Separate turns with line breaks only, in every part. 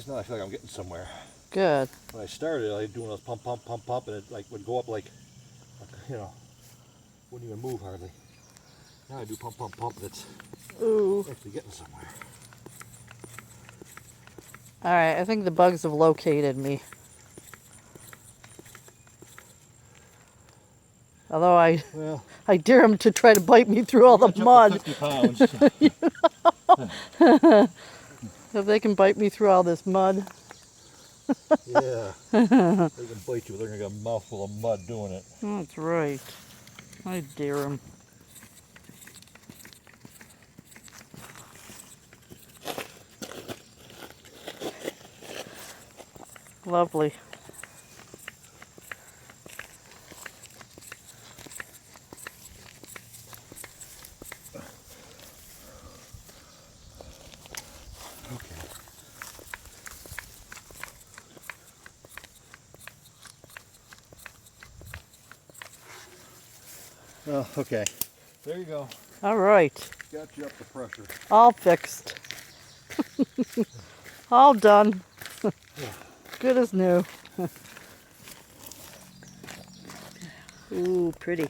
least now I feel like I'm getting somewhere.
Good.
When I started, I was doing those pump, pump, pump, pump, and it like would go up like you know, wouldn't even move hardly. Now I do pump, pump, pump, and it's
Ooh.
actually getting somewhere.
All right, I think the bugs have located me. Although
Well,
I dare them to try to bite me through all the mud.
50 pounds.
If they can bite me through all this mud.
Yeah. They can bite you, but they're going to get a mouthful of mud doing it.
That's right. I dare them. Lovely.
Oh, okay. There you go.
All right.
Got you up to pressure.
All fixed. All done. Good as new. Ooh, pretty.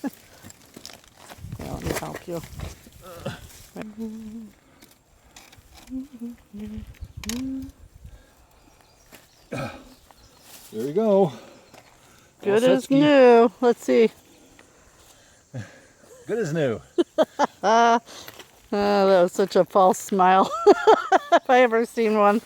Yeah, let me help you.
There you go.
Good
All
as
set-ski.
new. Let's see.
Good as new.
Oh, that was such a false smile. If I ever seen one.